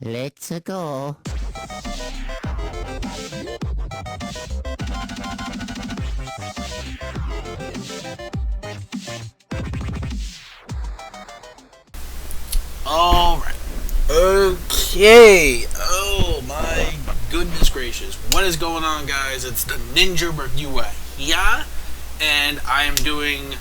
Let's go. Alright. Okay. Oh my goodness gracious. What is going on, guys? It's the Ninja Reviewer here. And I am doing,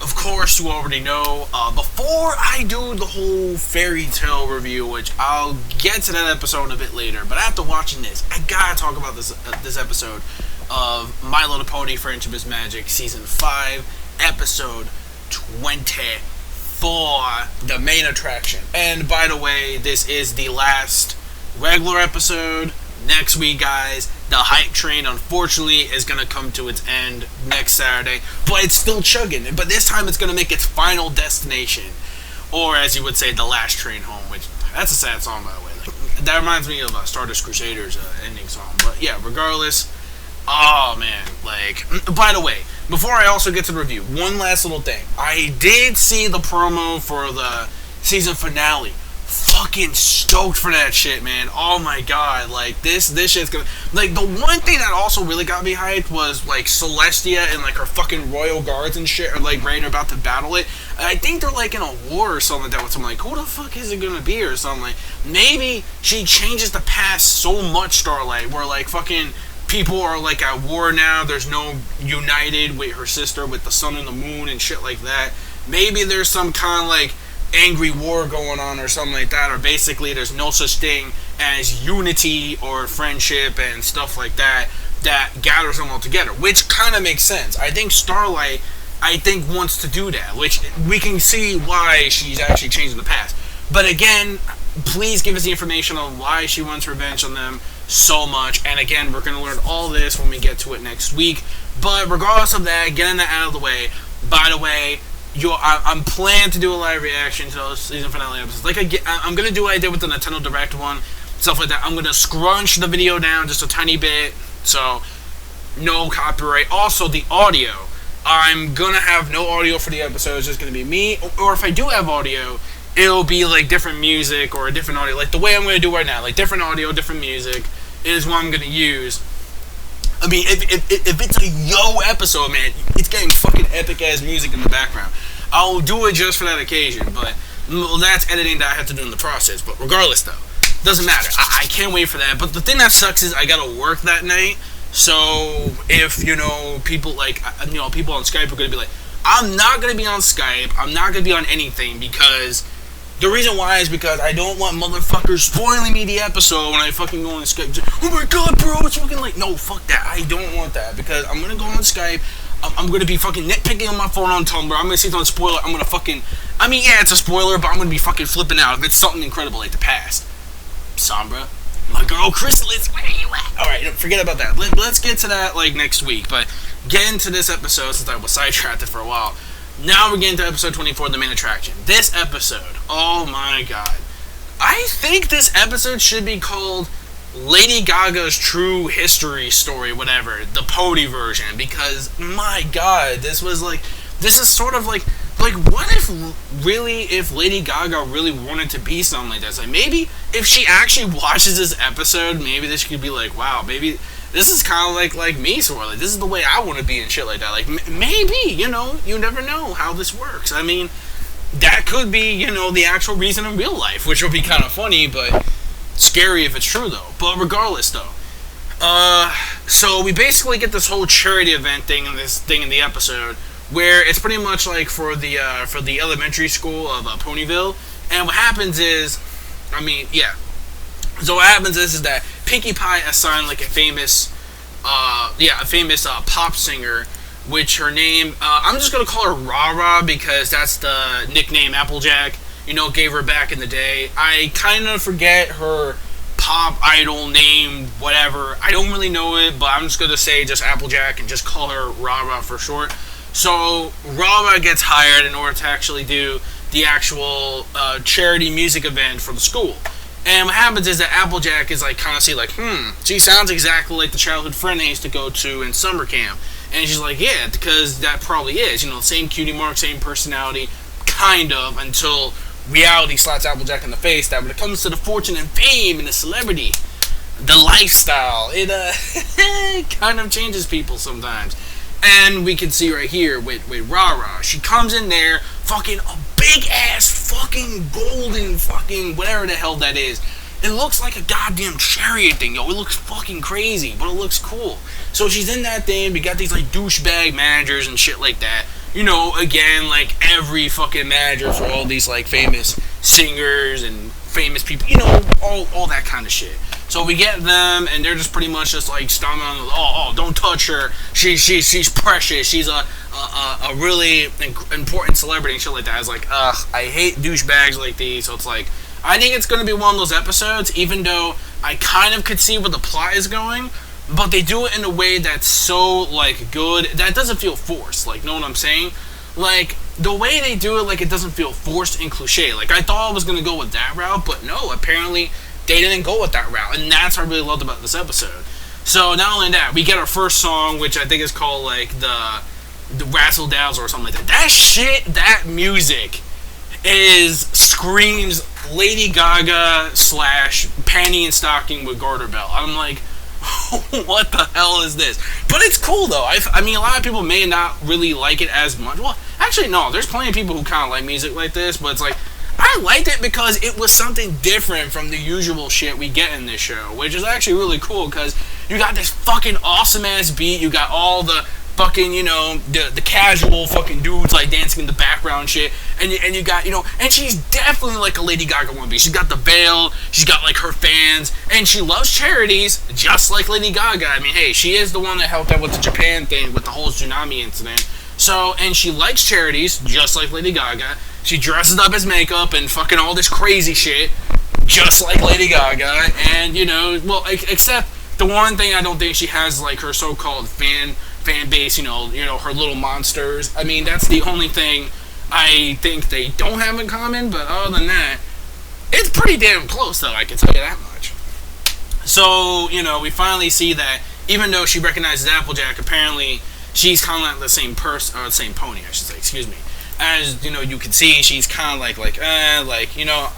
of course, you already know, before I do the whole fairy tale review, which I'll get to that episode a bit later, but after watching this, I gotta talk about this episode of My Little Pony Friendship is Magic, Season 5, Episode 24, the main attraction. And by the way, this is the last regular episode. Next week, guys, the hype train, unfortunately, is going to come to its end next Saturday. But it's still chugging. But this time, it's going to make its final destination. Or, as you would say, the last train home. Which, that's a sad song, by the way. Like, that reminds me of Stardust Crusaders' ending song. But, yeah, regardless. Oh, man. Like, by the way, before I also get to the review, one last little thing. I did see the promo for the season finale. Fucking stoked for that shit, man. Oh my god, like this shit's gonna, like, the one thing that also really got me hyped was like Celestia and like her fucking royal guards and shit are like right about to battle it. I think they're like in a war or something like that with someone. Like, who the fuck is it gonna be or something? Like, maybe she changes the past so much, Starlight, where like fucking people are like at war now. There's no united with her sister with the sun and the moon and shit like that. Maybe there's some kind of like angry war going on or something like that, or basically there's no such thing as unity or friendship and stuff like that that gathers them all together, which kind of makes sense. I think Starlight, wants to do that, which we can see why she's actually changing the past. But again, please give us the information on why she wants revenge on them so much, and again, we're going to learn all this when we get to it next week. But regardless of that, getting that out of the way, by the way, I'm planning to do a live reaction to those season finale episodes. Like, I'm going to do what I did with the Nintendo Direct one, stuff like that. I'm going to scrunch the video down just a tiny bit, so no copyright. Also, the audio. I'm going to have no audio for the episode. It's just going to be me. Or if I do have audio, it'll be like different music or a different audio. Like the way I'm going to do right now. Like different audio, different music is what I'm going to use. I mean, if it's a yo episode, man, it's getting fucking epic ass music in the background. I'll do it just for that occasion, but that's editing that I have to do in the process. But regardless, though, doesn't matter. I can't wait for that. But the thing that sucks is I gotta work that night. So if people people on Skype are gonna be like, I'm not gonna be on Skype. I'm not gonna be on anything because. The reason why is because I don't want motherfuckers spoiling me the episode when I fucking go on Skype. Oh my god, bro, it's fucking like, no, fuck that. I don't want that because I'm gonna go on Skype. I'm gonna be fucking nitpicking on my phone on Tumblr. I'm gonna see something spoiler. I'm gonna fucking. I mean, yeah, it's a spoiler, but I'm gonna be fucking flipping out if it's something incredible like the past. Sombra, my girl Chrysalis, where you at? Alright, forget about that. Let's get to that like next week. But get into this episode since I was sidetracked it for a while. Now we're getting to episode 24, the main attraction. This episode, oh my god. I think this episode should be called Lady Gaga's True History Story, whatever, the pony version, because, my god, this is sort of like, what if Lady Gaga really wanted to be something like this? Like, maybe if she actually watches this episode, maybe this could be like, wow, maybe this is kind of like me, sort of. Like, this is the way I want to be and shit like that. Like, maybe, you never know how this works. I mean, that could be, the actual reason in real life, which would be kind of funny, but scary if it's true, though. But regardless, though. So we basically get this whole charity event thing in the episode, where it's pretty much like for the elementary school of Ponyville. And what happens is, so what happens is that Pinkie Pie assigned like a famous pop singer, which her name, I'm just gonna call her Rara because that's the nickname Applejack, gave her back in the day. I kind of forget her pop idol name, whatever. I don't really know it, but I'm just gonna say just Applejack and just call her Rara for short. So Rara gets hired in order to actually do the actual charity music event for the school. And what happens is that Applejack is like kind of she sounds exactly like the childhood friend I used to go to in summer camp. And she's like, yeah, because that probably is, same cutie mark, same personality, kind of, until reality slaps Applejack in the face that when it comes to the fortune and fame and the celebrity, the lifestyle, it kind of changes people sometimes. And we can see right here with Rara, she comes in there, fucking a big ass fucking golden fucking whatever the hell that is. It looks like a goddamn chariot thing, yo. It looks fucking crazy, but it looks cool. So she's in that thing. We got these like douchebag managers and shit like that. You know, again, like every fucking manager for all these like famous singers and famous people. You know, all that kind of shit. So we get them, and they're just pretty much just like stomping on the, don't touch her. She's precious. She's a really important celebrity and shit like that. I was like, I hate douchebags like these. So it's like, I think it's going to be one of those episodes, even though I kind of could see where the plot is going, but they do it in a way that's so, like, good, that doesn't feel forced, like, know what I'm saying? Like, the way they do it, like, it doesn't feel forced and cliche. Like, I thought I was going to go with that route, but no, apparently they didn't go with that route, and that's what I really loved about this episode. So, not only that, we get our first song, which I think is called, like, the Razzle Dazzle or something like that. That shit, that music screams Lady Gaga / panty and stocking with garter belt. I'm like, what the hell is this? But it's cool though. I mean, a lot of people may not really like it as much. Well, actually, no. There's plenty of people who kind of like music like this, but it's like, I liked it because it was something different from the usual shit we get in this show, which is actually really cool because you got this fucking awesome ass beat. You got all the fucking, you know, the casual fucking dudes like dancing in the background shit, and you got, you know, and she's definitely like a Lady Gaga wannabe. She's got the veil, she's got like her fans, and she loves charities just like Lady Gaga. I mean, hey, she is the one that helped out with the Japan thing with the whole tsunami incident. So, and she likes charities just like Lady Gaga. She dresses up as makeup and fucking all this crazy shit just like Lady Gaga, and you know, well, except the one thing I don't think she has like her so-called fan base, you know, her little monsters. I mean, that's the only thing I think they don't have in common, but other than that, it's pretty damn close, though, I can tell you that much. So, you know, we finally see that even though she recognizes Applejack, apparently she's kind of like the same person, or the same pony, I should say, excuse me. As, you know, you can see, she's kind of like, you know,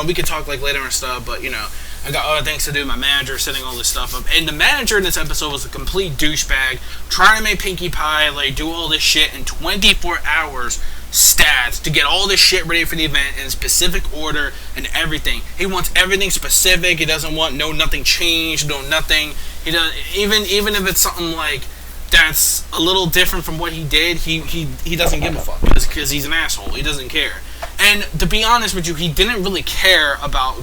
we could talk like later and stuff, but, you know, I got other things to do. My manager setting all this stuff up. And the manager in this episode was a complete douchebag, trying to make Pinkie Pie, like, do all this shit in 24 hours stats to get all this shit ready for the event in specific order and everything. He wants everything specific. He doesn't want nothing changed, nothing. He doesn't, even if it's something like that's a little different from what he did, he doesn't give a fuck because he's an asshole. He doesn't care. And to be honest with you, he didn't really care about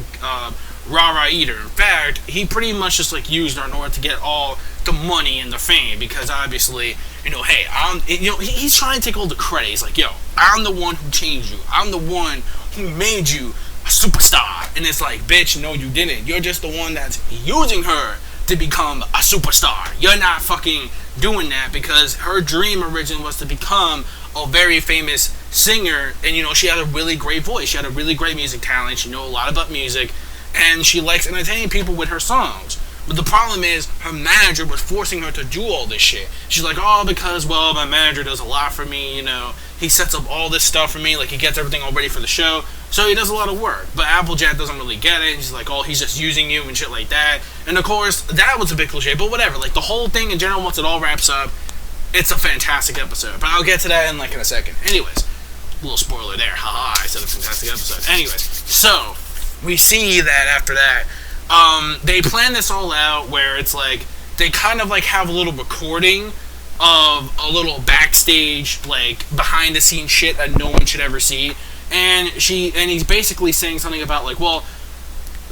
Rara either. In fact, he pretty much just like used her in order to get all the money and the fame, because obviously, you know, hey, he's trying to take all the credit. He's like, yo, I'm the one who changed you. I'm the one who made you a superstar. And it's like, bitch, no, you didn't. You're just the one that's using her to become a superstar. You're not fucking doing that, because her dream originally was to become a very famous singer, and you know, she had a really great voice. She had a really great music talent. She knew a lot about music, and she likes entertaining people with her songs. But the problem is, her manager was forcing her to do all this shit. She's like, oh, because, well, my manager does a lot for me, you know. He sets up all this stuff for me, like, he gets everything all ready for the show. So he does a lot of work. But Applejack doesn't really get it. He's like, oh, he's just using you and shit like that. And, of course, that was a big cliche, but whatever. Like, the whole thing in general, once it all wraps up, it's a fantastic episode. But I'll get to that in, like, in a second. Anyways, a little spoiler there. Haha, I said a fantastic episode. Anyways, so we see that after that, they plan this all out where it's like they kind of like have a little recording of a little backstage, like behind the scenes shit that no one should ever see. And he's basically saying something about like, well,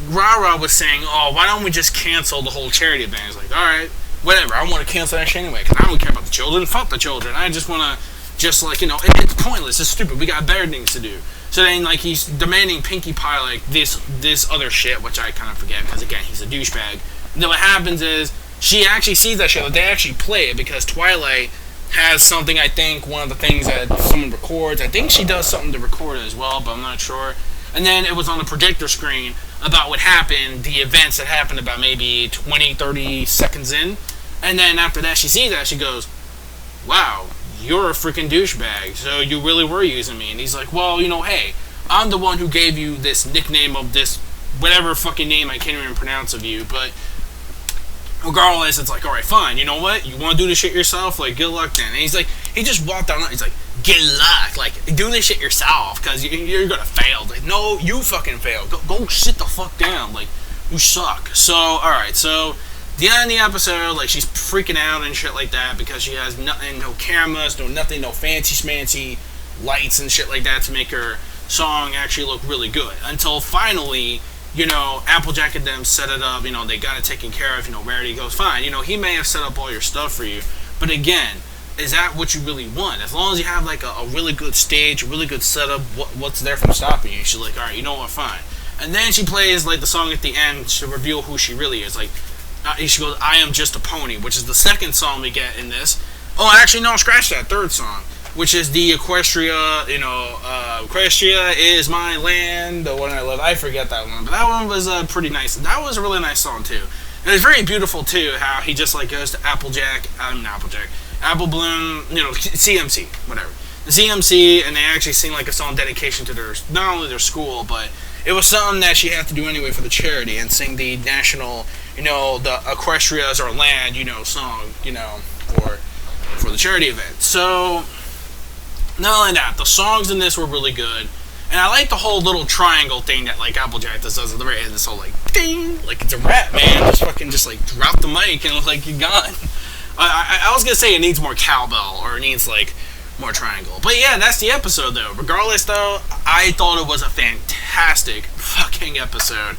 Rara was saying, oh, why don't we just cancel the whole charity event? He's like, all right, whatever. I want to cancel that shit anyway, because I don't care about the children. Fuck the children. I just want to just like, you know, it's pointless. It's stupid. We got better things to do. So then, like, he's demanding Pinkie Pie, like, this other shit, which I kind of forget, because, again, he's a douchebag. And then what happens is, she actually sees that shit, like, they actually play it, because Twilight has something, I think, one of the things that someone records. I think she does something to record it as well, but I'm not sure. And then it was on the projector screen about what happened, the events that happened about maybe 20, 30 seconds in. And then after that, she sees that, she goes, wow, you're a freaking douchebag, so you really were using me. And he's like, well, you know, hey, I'm the one who gave you this nickname of this whatever fucking name I can't even pronounce of you, but regardless, it's like, alright, fine, you know what? You want to do this shit yourself? Like, good luck then. And he's like, he just walked down, he's like, good luck. Like, do this shit yourself, because you're gonna fail. Like, no, you fucking fail. Go sit the fuck down. Like, you suck. So, alright, so, the end of the episode, like, she's freaking out and shit like that, because she has nothing, no cameras, no nothing, no fancy schmancy lights and shit like that to make her song actually look really good. Until finally, you know, Applejack and them set it up, you know, they got it taken care of, you know, Rarity goes, fine, you know, he may have set up all your stuff for you, but again, is that what you really want? As long as you have, like, a really good stage, a really good setup, what's there from stopping you? She's like, alright, you know what, fine. And then she plays, like, the song at the end to reveal who she really is, like, she goes, I am just a pony, which is the second song we get in this. Oh, actually, no, scratch that, third song, which is the Equestria, you know, Equestria is my land, the one I love. I forget that one, but that one was pretty nice. That was a really nice song, too. And it's very beautiful, too, how he just, like, goes to Apple Bloom, you know, CMC, whatever. The CMC, and they actually sing, like, a song dedication to their, not only their school, but it was something that she had to do anyway for the charity, and sing the national, you know, the Equestria is our land, you know, song, you know, for the charity event. So, not only that, the songs in this were really good, and I like the whole little triangle thing that, like, Applejack does at the very end. This whole, like, ding, like, it's a rap, man. Just fucking just, like, drop the mic and, like, you're gone. I was gonna say it needs more cowbell, or it needs, like, more triangle. But yeah, that's the episode, though. Regardless, though, I thought it was a fantastic fucking episode.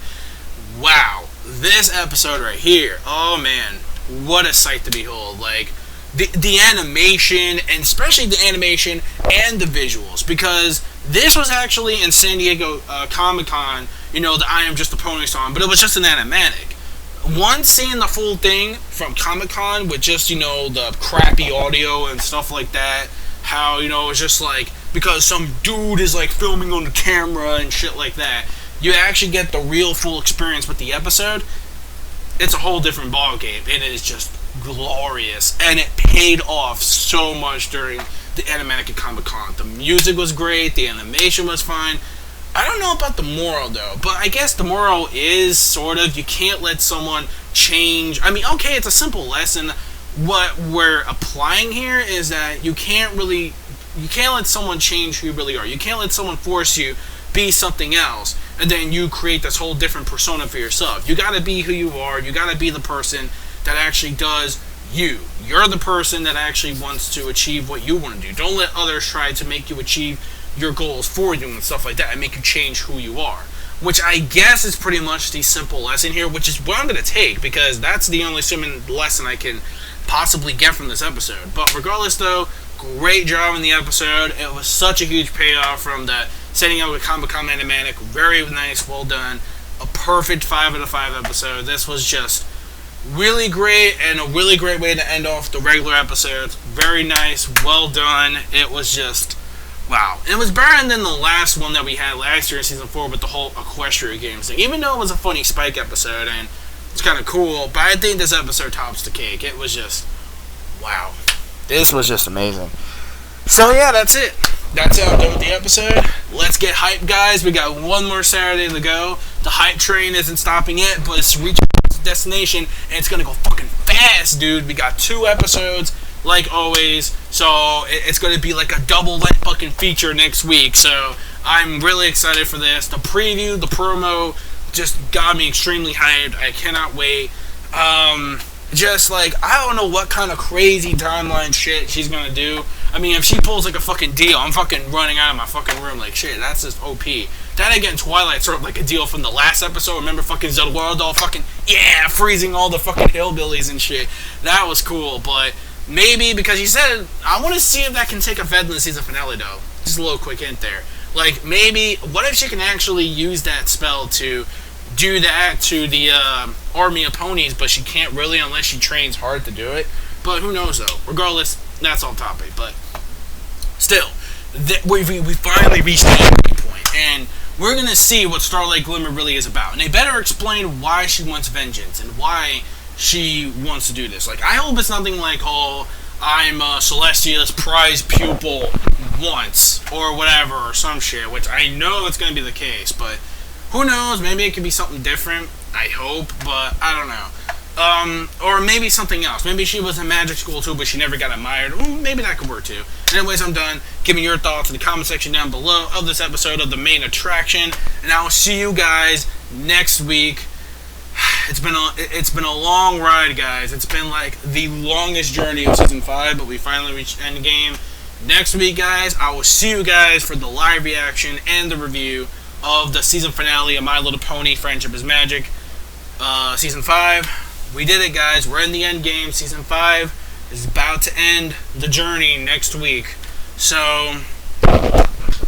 Wow. This episode right here, oh, man, what a sight to behold. Like, the animation, and especially the animation and the visuals, because this was actually in San Diego Comic-Con, you know, the I Am Just a Pony song, but it was just an animatic. Once seeing the full thing from Comic-Con with just, you know, the crappy audio and stuff like that, how, you know, it's just like, because some dude is, like, filming on the camera and shit like that, you actually get the real full experience with the episode. It's a whole different ballgame. It is just glorious, and it paid off so much during the animatic Comic-Con. The music was great, the animation was fine. I don't know about the moral, though, but I guess the moral is sort of, you can't let someone change. I mean, okay, it's a simple lesson. What we're applying here is that you can't let someone change who you really are. You can't let someone force you be something else, and then you create this whole different persona for yourself. You gotta be who you are. You gotta be the person that actually does you. You're the person that actually wants to achieve what you want to do. Don't let others try to make you achieve your goals for you and stuff like that, and make you change who you are. Which I guess is pretty much the simple lesson here, which is what I'm going to take, because that's the only swimming lesson I can possibly get from this episode. But regardless, though, great job in the episode. It was such a huge payoff from the setting up with Comic-Con animatic. Very nice, well done. A perfect 5 out of 5 episode. This was just really great, and a really great way to end off the regular episodes. Very nice, well done. It was just, wow. It was better than the last one that we had last year in Season 4 with the whole Equestria Games thing. Even though it was a funny Spike episode, and it's kind of cool, but I think this episode tops the cake. It was just, wow. This was just amazing. So yeah, that's it. That's it. I'm done with the episode. Let's get hyped, guys. We got one more Saturday to go. The hype train isn't stopping yet, but it's reaching its destination, and it's gonna go fucking fast, dude. We got 2 episodes, like always. So it's gonna be like a double-length fucking feature next week. So I'm really excited for this. The preview, the promo, just got me extremely hyped. I cannot wait. Just like, I don't know what kind of crazy timeline shit she's gonna do. I mean, if she pulls like a fucking deal, I'm fucking running out of my fucking room like, shit, that's just OP. Then again, Twilight's sort of like a deal from the last episode. Remember fucking Zelwardo fucking, yeah, freezing all the fucking hillbillies and shit. That was cool, but maybe, because he said, I want to see if that can take effect in the season finale, though. Just a little quick hint there. Like, maybe, what if she can actually use that spell to do that to the army of ponies, but she can't really unless she trains hard to do it. But who knows, though. Regardless, that's on topic. But still, we finally reached the ending point, and we're going to see what Starlight Glimmer really is about. And they better explain why she wants vengeance and why she wants to do this. Like, I hope it's nothing like, oh, I'm Celestia's prize pupil once, or whatever, or some shit, which I know it's going to be the case, but who knows, maybe it could be something different, I hope, but I don't know. Or maybe something else. Maybe she was in magic school too, but she never got admired. Maybe that could work too. Anyways, I'm done. Give me your thoughts in the comment section down below of this episode of The Main Attraction, and I will see you guys next week. It's been a long ride, guys. It's been like the longest journey of season 5, but we finally reached endgame. Next week, guys, I will see you guys for the live reaction and the review of the season finale of My Little Pony: Friendship is Magic, season 5. We did it, guys. We're in the end game. Season 5 is about to end the journey next week. So,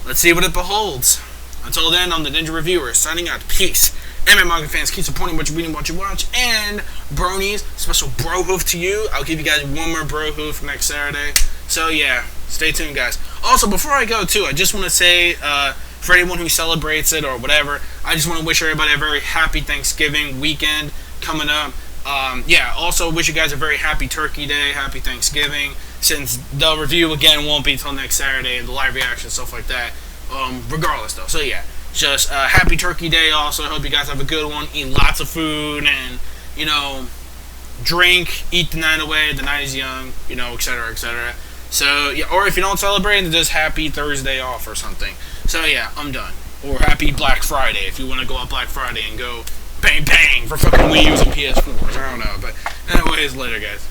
let's see what it beholds. Until then, I'm the Ninja Reviewer, signing out. Peace. Anime manga fans, keep supporting what you're reading, what you watch. And, bronies, special bro hoof to you. I'll give you guys one more bro hoof next Saturday. So, yeah. Stay tuned, guys. Also, before I go, too, I just want to say, for anyone who celebrates it or whatever, I just want to wish everybody a very happy Thanksgiving weekend coming up. Also wish you guys a very happy Turkey Day, happy Thanksgiving, since the review again won't be till next Saturday and the live reaction stuff like that. Regardless though, so yeah, just happy Turkey Day. Also, I hope you guys have a good one. Eat lots of food and drink, eat the night away. The night is young, etc., etc. So yeah, or if you don't celebrate, then just happy Thursday off or something. So yeah, I'm done. Or happy Black Friday if you want to go out Black Friday and go bang bang for fucking Wii U's and PS4s. I don't know, but anyways, later, guys.